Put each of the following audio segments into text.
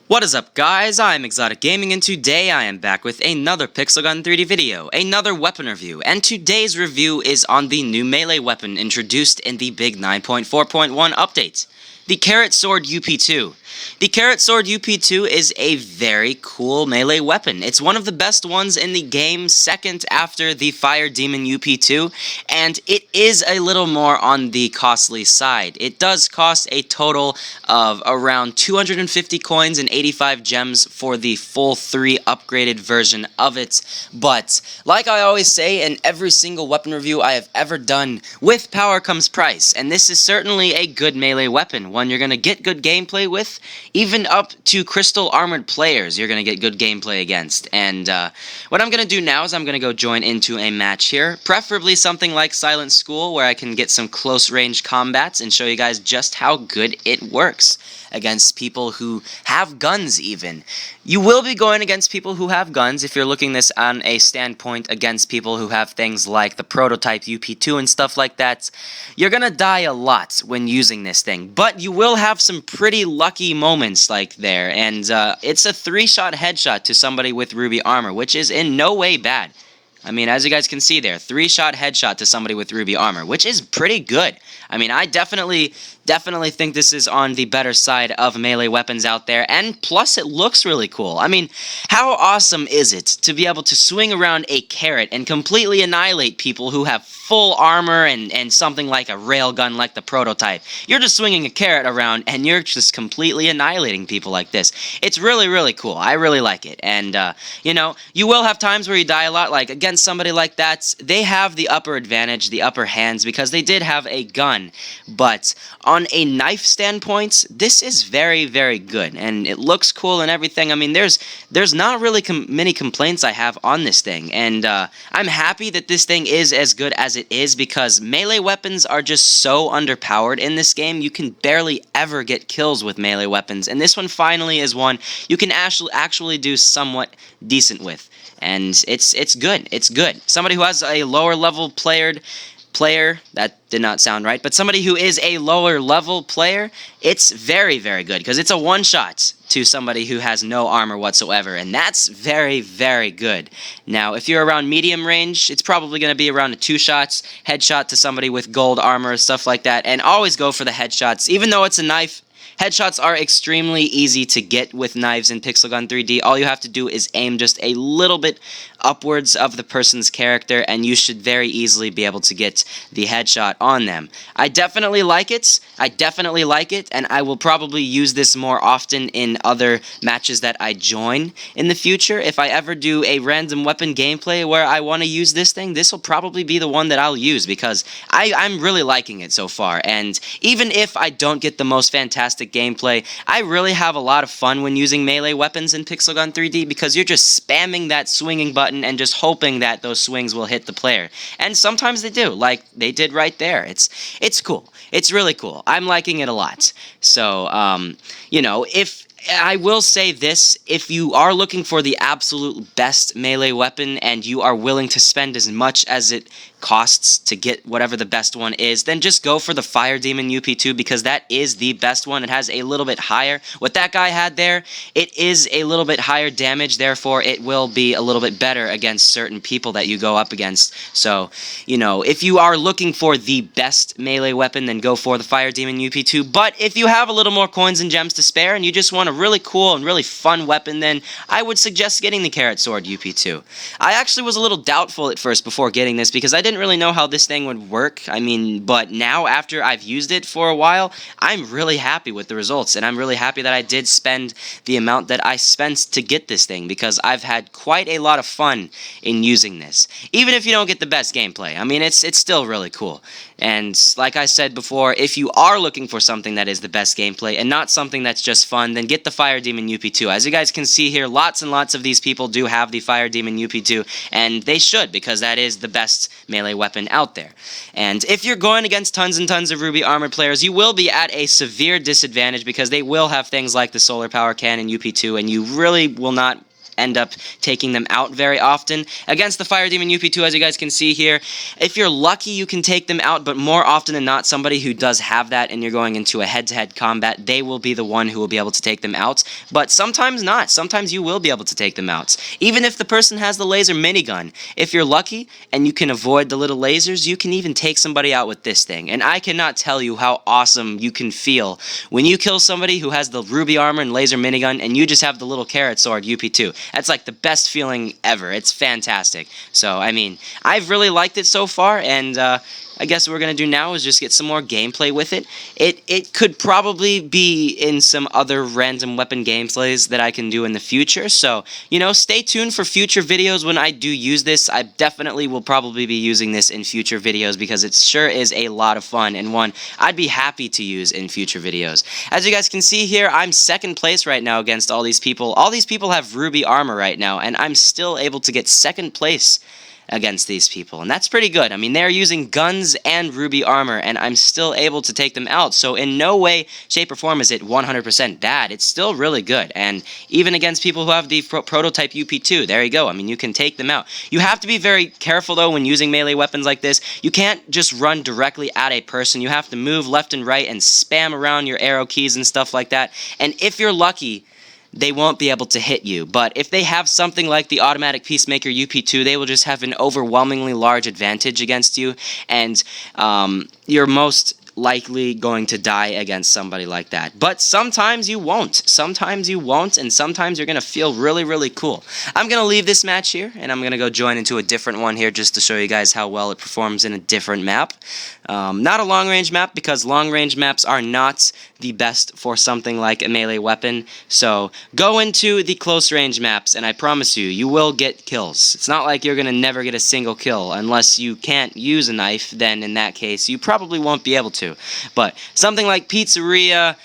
What is up, guys? I'm ExxotikGaming, and today I am back with another Pixel Gun 3D video, another weapon review, and today's review is on the new melee weapon introduced in the big 9.4.1 update, the Carrot Sword UP2. The Carrot Sword UP2 is a very cool melee weapon. It's one of the best ones in the game, second after the Fire Demon UP2, and it is a little more on the costly side. It does cost a total of around 250 coins and 85 gems for the full 3 upgraded version of it, but like I always say in every single weapon review I have ever done, with power comes price, and this is certainly a good melee weapon, one you're going to get good gameplay with. Even up to crystal armored players you're going to get good gameplay against. And what I'm going to do now is I'm going to go join into a match here, preferably something like Silent School, where I can get some close range combats and show you guys just how good it works against people who have guns even. You will be going against people who have guns if you're looking this on a standpoint against people who have things like the prototype UP2 and stuff like that. You're gonna die a lot when using this thing, but you will have some pretty lucky moments like there, and it's a 3-shot headshot to somebody with ruby armor, which is in no way bad. I mean, as you guys can see there, 3-shot headshot to somebody with ruby armor, which is pretty good. I mean, I definitely think this is on the better side of melee weapons out there, and plus it looks really cool. I mean, how awesome is it to be able to swing around a carrot and completely annihilate people who have full armor and something like a railgun like the prototype? You're just swinging a carrot around and you're just completely annihilating people like this. It's really, really cool. I really like it, and you know, you will have times where you die a lot, like against somebody like that. They have the upper advantage, the upper hands, because they did have a gun. But on a knife standpoint, this is very, very good, and it looks cool and everything. I mean, there's not really many complaints I have on this thing, and I'm happy that this thing is as good as it is, because melee weapons are just so underpowered in this game. You can barely ever get kills with melee weapons, and this one finally is one you can actually do somewhat decent with, and it's good. It's good. Somebody who has a lower level player, that did not sound right, but somebody who is a lower level player, it's very, very good, because it's a one-shot to somebody who has no armor whatsoever, and that's very, very good. Now, if you're around medium range, it's probably going to be around a 2-shot headshot to somebody with gold armor, stuff like that, and always go for the headshots. Even though it's a knife, headshots are extremely easy to get with knives in Pixel Gun 3D. All you have to do is aim just a little bit upwards of the person's character, and you should very easily be able to get the headshot on them. I definitely like it. And I will probably use this more often in other matches that I join in the future. If I ever do a random weapon gameplay where I want to use this thing, this will probably be the one that I'll use, because I'm really liking it so far. And even if I don't get the most fantastic gameplay, I really have a lot of fun when using melee weapons in Pixel Gun 3D, because you're just spamming that swinging button and just hoping that those swings will hit the player. And sometimes they do, like they did right there. It's cool. It's really cool. I'm liking it a lot. So, you know, if I will say this, if you are looking for the absolute best melee weapon and you are willing to spend as much as it costs to get whatever the best one is, then just go for the Fire Demon UP2, because that is the best one. It has a little bit higher. What that guy had there, it is a little bit higher damage, therefore it will be a little bit better against certain people that you go up against. So, you know, if you are looking for the best melee weapon, then go for the Fire Demon UP2. But if you have a little more coins and gems to spare and you just want a really cool and really fun weapon, then I would suggest getting the Carrot Sword UP2. I actually was a little doubtful at first before getting this, because I didn't really know how this thing would work. I mean, but now after I've used it for a while, I'm really happy with the results, and I'm really happy that I did spend the amount that I spent to get this thing, because I've had quite a lot of fun in using this. Even if you don't get the best gameplay, I mean, it's still really cool. And like I said before, if you are looking for something that is the best gameplay and not something that's just fun, then get the Fire Demon UP2. As you guys can see here, lots and lots of these people do have the Fire Demon UP2, and they should, because that is the best melee weapon out there. And if you're going against tons and tons of ruby armored players, you will be at a severe disadvantage, because they will have things like the solar power cannon UP2, and you really will not end up taking them out very often. Against the Fire Demon UP2, as you guys can see here, if you're lucky, you can take them out, but more often than not, somebody who does have that and you're going into a head-to-head combat, they will be the one who will be able to take them out. But sometimes not. Sometimes you will be able to take them out. Even if the person has the laser minigun, if you're lucky and you can avoid the little lasers, you can even take somebody out with this thing. And I cannot tell you how awesome you can feel when you kill somebody who has the ruby armor and laser minigun and you just have the little Carrot Sword UP2. That's like the best feeling ever. It's fantastic. So, I mean, I've really liked it so far, and I guess what we're going to do now is just get some more gameplay with it. It could probably be in some other random weapon gameplays that I can do in the future, so, you know, stay tuned for future videos when I do use this. I definitely will probably be using this in future videos because it sure is a lot of fun, and one I'd be happy to use in future videos. As you guys can see here, I'm second place right now against all these people. All these people have ruby armor right now, and I'm still able to get second place against these people, and that's pretty good. I mean, they're using guns and ruby armor, and I'm still able to take them out, so in no way, shape, or form is it 100% bad. It's still really good, and even against people who have the prototype UP2, there you go. I mean, you can take them out. You have to be very careful, though, when using melee weapons like this. You can't just run directly at a person. You have to move left and right and spam around your arrow keys and stuff like that, and if you're lucky, they won't be able to hit you. But if they have something like the automatic Peacemaker UP2, they will just have an overwhelmingly large advantage against you, and you're most likely going to die against somebody like that. But sometimes you won't. Sometimes you won't, and sometimes you're going to feel really, really cool. I'm going to leave this match here, and I'm going to go join into a different one here just to show you guys how well it performs in a different map. Not a long-range map, because long-range maps are not the best for something like a melee weapon. So go into the close-range maps, and I promise you, you will get kills. It's not like you're going to never get a single kill. Unless you can't use a knife, then in that case, you probably won't be able to. But something like Pizzeria,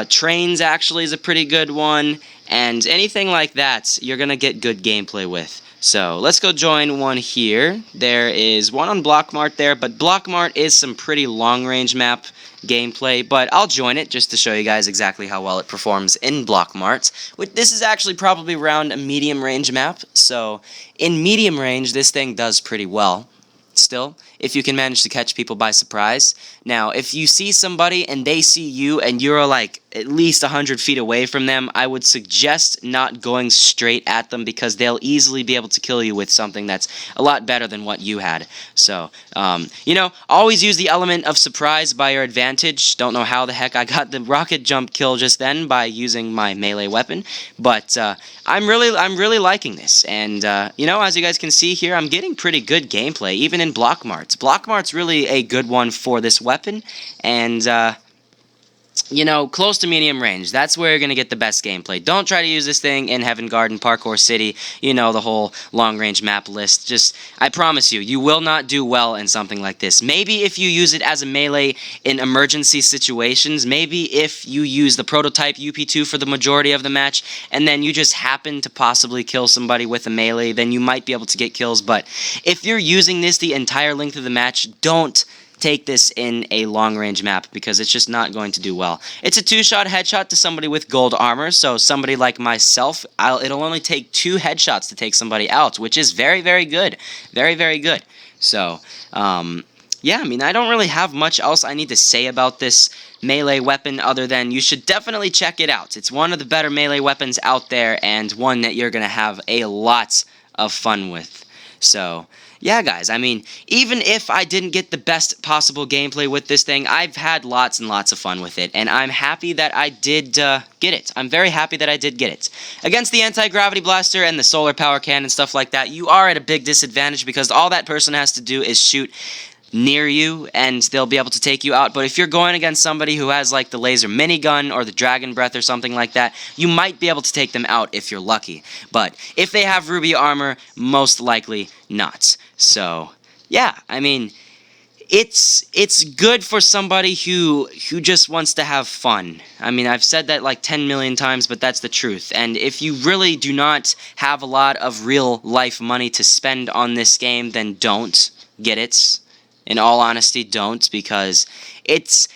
Trains actually is a pretty good one, and anything like that, you're going to get good gameplay with. So let's go join one here. There is one on Blockmart there, but Blockmart is some pretty long-range map gameplay, but I'll join it just to show you guys exactly how well it performs in Blockmart. This is actually probably around a medium-range map, so in medium range, this thing does pretty well. Still, if you can manage to catch people by surprise. Now, if you see somebody and they see you and you're like at least 100 feet away from them, I would suggest not going straight at them because they'll easily be able to kill you with something that's a lot better than what you had. So, you know, always use the element of surprise by your advantage. Don't know how the heck I got the rocket jump kill just then by using my melee weapon, but I'm really liking this. And you know, as you guys can see here, I'm getting pretty good gameplay, even in Blockmart. Blockmart's really a good one for this weapon, and you know, close to medium range, that's where you're going to get the best gameplay. Don't try to use this thing in Heaven Garden, Parkour City, you know, the whole long-range map list. Just, I promise you, you will not do well in something like this. Maybe if you use it as a melee in emergency situations, maybe if you use the prototype UP2 for the majority of the match, and then you just happen to possibly kill somebody with a melee, then you might be able to get kills. But if you're using this the entire length of the match, don't take this in a long-range map because it's just not going to do well. It's a two-shot headshot to somebody with gold armor, so somebody like myself, it'll only take 2 headshots to take somebody out, which is very, very good. Very, very good. So, yeah, I mean, I don't really have much else I need to say about this melee weapon other than you should definitely check it out. It's one of the better melee weapons out there and one that you're going to have a lot of fun with. So, yeah, guys, I mean, even if I didn't get the best possible gameplay with this thing, I've had lots and lots of fun with it, and I'm happy that I did get it. I'm very happy that I did get it. Against the anti-gravity blaster and the solar power cannon and stuff like that, you are at a big disadvantage because all that person has to do is shoot near you and they'll be able to take you out. But if you're going against somebody who has like the laser minigun or the dragon breath or something like that, you might be able to take them out if you're lucky. But if they have ruby armor, most likely not. So yeah, I mean, it's good for somebody who just wants to have fun. I mean, I've said that like 10 million times, but that's the truth. And if you really do not have a lot of real life money to spend on this game, then don't get it. in all honesty, don't, because it's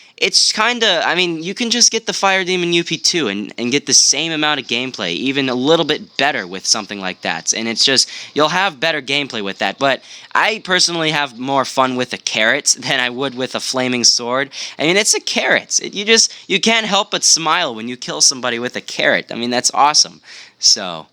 kind of, I mean, you can just get the Fire Demon UP2 and get the same amount of gameplay, even a little bit better with something like that. And it's just, you'll have better gameplay with that. But I personally have more fun with a carrot than I would with a flaming sword. I mean, it's a carrot. You can't help but smile when you kill somebody with a carrot. I mean, that's awesome. So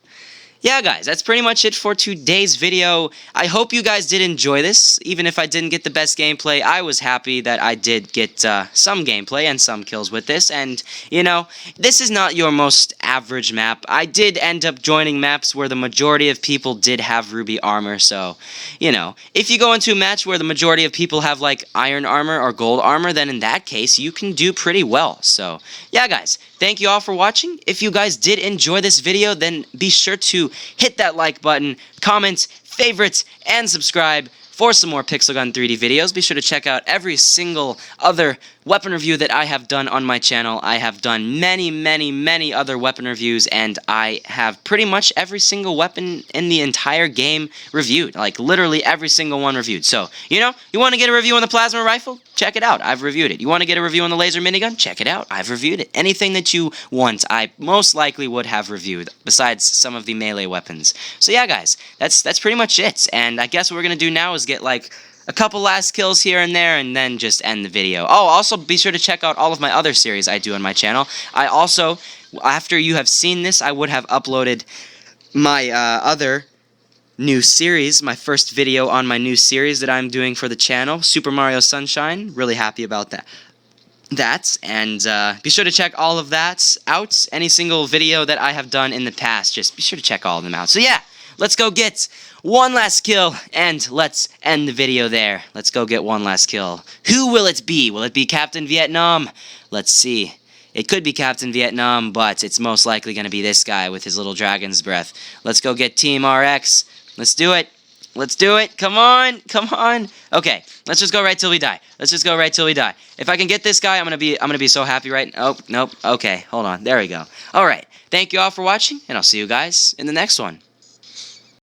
yeah, guys, that's pretty much it for today's video. I hope you guys did enjoy this. Even if I didn't get the best gameplay, I was happy that I did get some gameplay and some kills with this. And, you know, this is not your most average map. I did end up joining maps where the majority of people did have ruby armor. So, you know, if you go into a match where the majority of people have, like, iron armor or gold armor, then in that case, you can do pretty well. So, yeah, guys, thank you all for watching. If you guys did enjoy this video, then be sure to hit that like button, comment, favorite, and subscribe for some more Pixel Gun 3D videos. Be sure to check out every single other weapon review that I have done on my channel. I have done many other weapon reviews, and I have pretty much every single weapon in the entire game reviewed. Like, literally every single one reviewed. So, you know, you want to get a review on the plasma rifle? Check it out. I've reviewed it. You want to get a review on the laser minigun? Check it out. I've reviewed it. Anything that you want, I most likely would have reviewed, besides some of the melee weapons. So yeah, guys, that's pretty much it. And I guess what we're going to do now is get, like, a couple last kills here and there, and then just end the video. Oh, also be sure to check out all of my other series I do on my channel. I also, after you have seen this, I would have uploaded my other new series, my first video on my new series that I'm doing for the channel, Super Mario Sunshine. Really happy about that. And be sure to check all of that out. Any single video that I have done in the past, just be sure to check all of them out. So yeah, let's go get one last kill, and let's end the video there. Let's go get one last kill. Who will it be? Will it be Captain Vietnam? Let's see. It could be Captain Vietnam, but it's most likely going to be this guy with his little dragon's breath. Let's go get Team RX. Let's do it. Let's do it. Come on. Come on. Okay, let's just go right till we die. Let's just go right till we die. If I can get this guy, I'm gonna be so happy, right? Oh, nope. Okay, hold on. There we go. All right. Thank you all for watching, and I'll see you guys in the next one.